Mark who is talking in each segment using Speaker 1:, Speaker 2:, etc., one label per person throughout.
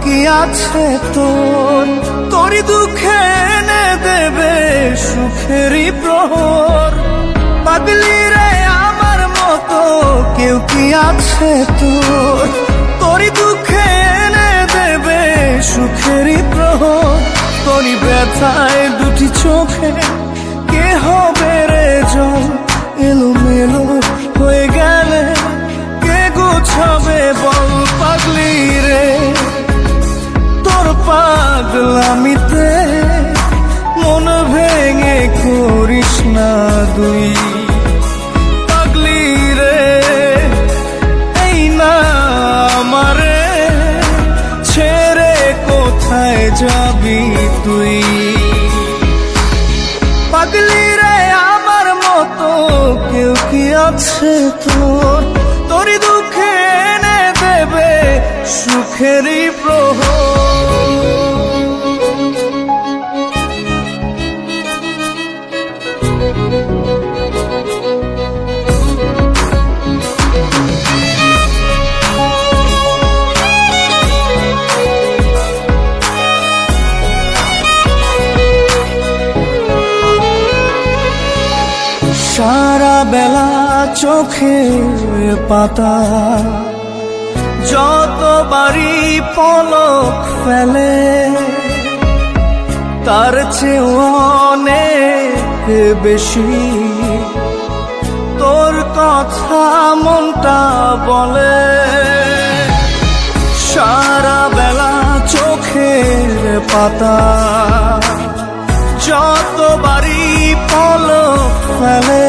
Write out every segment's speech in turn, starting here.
Speaker 1: কি আছে তোর, তোরই দুঃখে এনে দেবে সুখেরই প্রহর। পাগলি রে আমার মতো কেউ কি আছে তোর, তোরই দুঃখে এনে দেবে সুখেরই প্রহর। তোরই ব্যথায় দুটি চোখে কে হবে রে জল, এলোমেলো হয়ে গেলে কে গোছাবে বল। পাগলি রে তোর পাগলামিতে মন ভেঙে করিস না দুই। পাগলি রে এই না আমারে ছেড়ে কোথায় যাবি তুই। পাগলি রে আমার মতো কেউ কি আছে তোর, তোরই দুঃখে এনে দেবে সুখেরই প্রহর। সারা বেলা চোখের পাতা যতবারই পলক ফেলে, তার চেয়ে অনেক বেশি তোর কথা মনটা বলে। সারা বেলা চোখের পাতা যতবারই পলক ফেলে,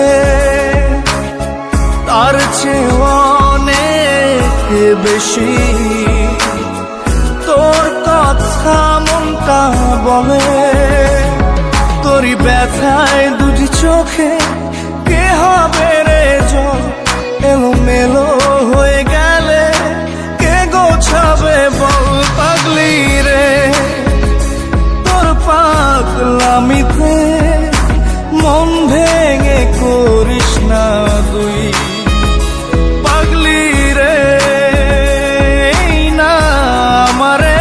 Speaker 1: তার চেয়ে অনেক বেশি তোর কথা মনটা বলে। তোরই ব্যথায় দুটি চোখে কে হবে রে জল, এলোমেলো হয়ে গেলে কে গোছাবে বল। পাগলি রে তোর পাগলামিতে মন ভেঙে করিস না দুই। পাগলি রে না আমারে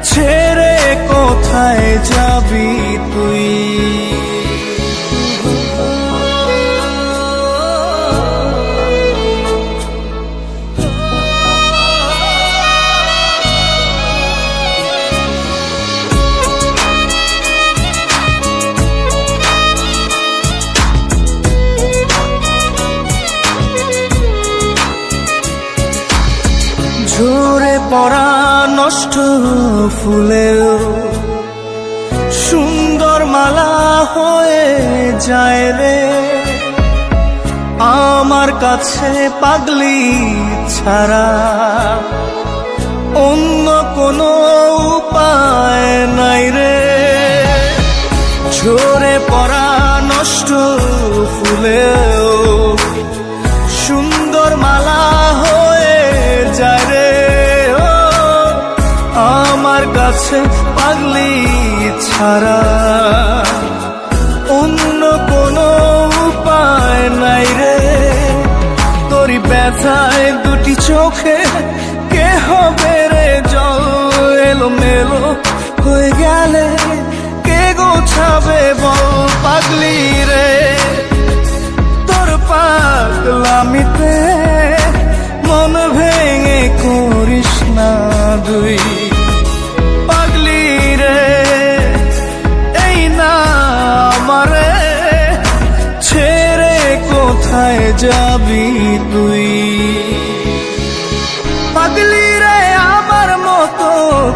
Speaker 1: ছেড়ে কোথায় যাবি তুই। ঝরে পড়া নষ্ট ফুলেও সুন্দর মালা হয়ে যায় রে আমার কাছে। পাগলি ছাড়া অন্য কোনো উপায় নাই রে। ঝরে পড়া নষ্ট ফুলেও সুন্দর মালা হয়ে যায় রে আমার কাছে। পাগলি ছাড়া অন্য কোনো উপায় নাই রে। তোরই ব্যথায় দুটি চোখে কে হবে রে জল, এলোমেলো হয়ে গেলে কে গোছাবে বল। পাগলি রে তোর পাগলামিতে মন ভেঙে করিস না দুই। পাগলি রে এই না আমারে ছেড়ে কোথায় যাবি তুই। পাগলি রে আমার মতো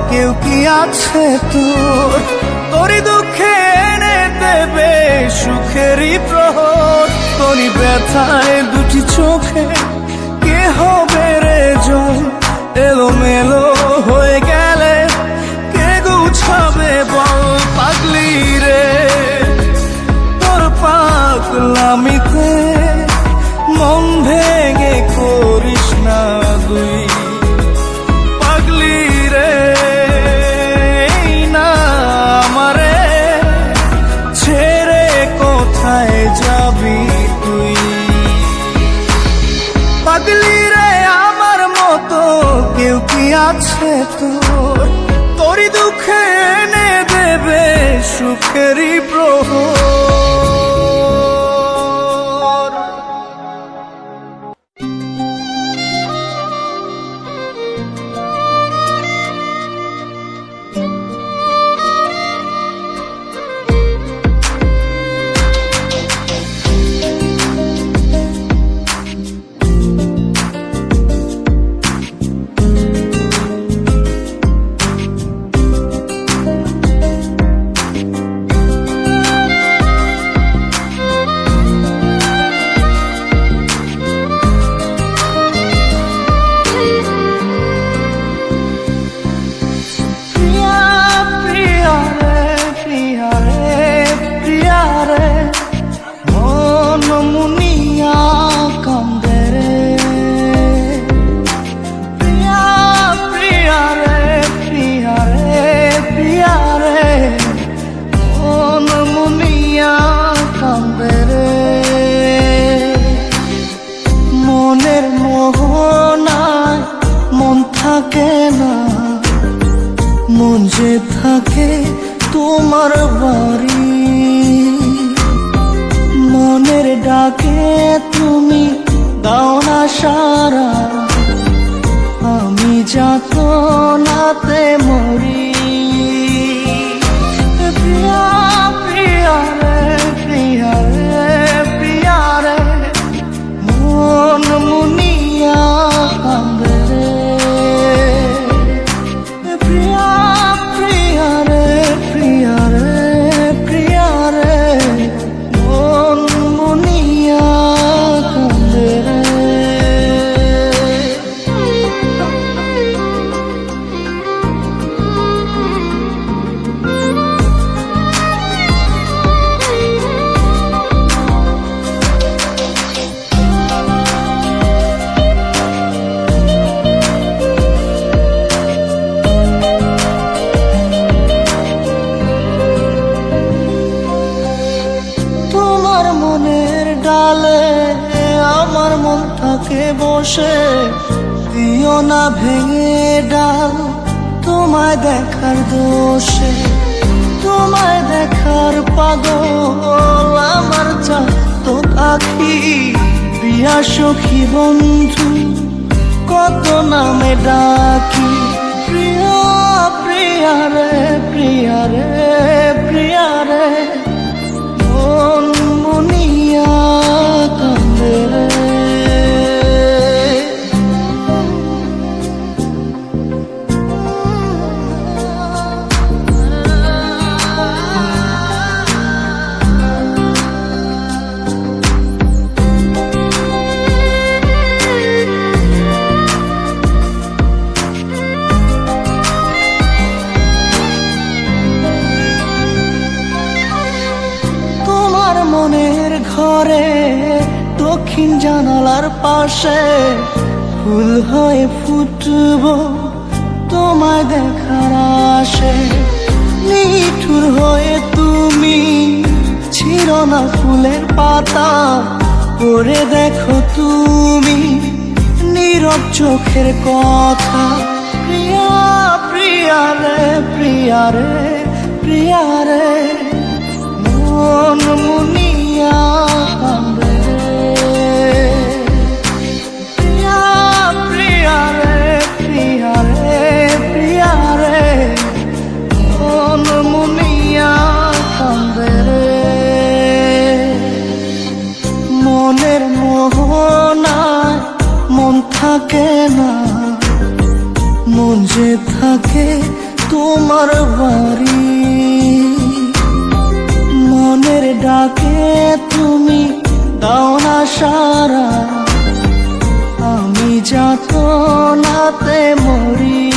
Speaker 1: কেউ কি আছে তোর, তোরই দুঃখে এনে দেবে সুখেরই প্রহর। তোরই ব্যথায় দুটি চোখে কে হবে রে জল, এলোমেলো হয়ে গেলে কে গুছাবে বল। পাগলি রে তোর পাগলামিতে মন ভেঙে করিস না দুই। পাগলি রে না আমারে ছেড়ে কোথায় যাবি তুই। পাগলি রে আমার মতো কেউ কি আছে তোর, তোরই দুঃখে এনে দেবে সুখেরই প্রহর। মনের মোহনায় মন থাকে না, মন যে থাকে তোমার বাড়ি। মনের ডাকে তুমি দাও না সারা, আমি যাতনাতে মরি। প্রিয়া প্রিয়া রে প্রিয়া রে প্রিয়া রে, মন মুনিয়া কান্দে রে। প্রিয়া প্রিয়া রে প্রিয়া রে প্রিয়া রে, মন মুনিয়া কান্দে রে। তোমার মনের ডালে আমার মন থাকে বসে, দিও না ভেঙে ডাল তোমায় দেখার দোষে। তোমায় দেখার পাগল আমার তো পাখি, প্রিয়া সখী বন্ধু কত নামে ডাকি। প্রিয়া প্রিয়া রে প্রিয়া রে প্রিয়া রে, মন মুনিয়া কান্দে রে। মনের ঘরে দক্ষিণ জানালার পাশে ফুল হয়ে ফুটব তোমায় দেখার আশে। নিঠুর হয়ে তুমি ছিল না ফুলের পাতা, করে দেখো তুমি নীরব চোখের কথা। প্রিয়া প্রিয়া রে প্রিয়া রে প্রিয়া রে, মন মুনিয়া কান্দে রে। প্রিয়া প্রিয়া রে প্রিয়া রে প্রিয়া রে, মন মুনিয়া কান্দে রে। মনের মোহনায় মন থাকে না, মন যে থাকে তোমার বাড়ি। মনের ডাকে তুমি দাও না সারা, আমি যাতনাতে মরি।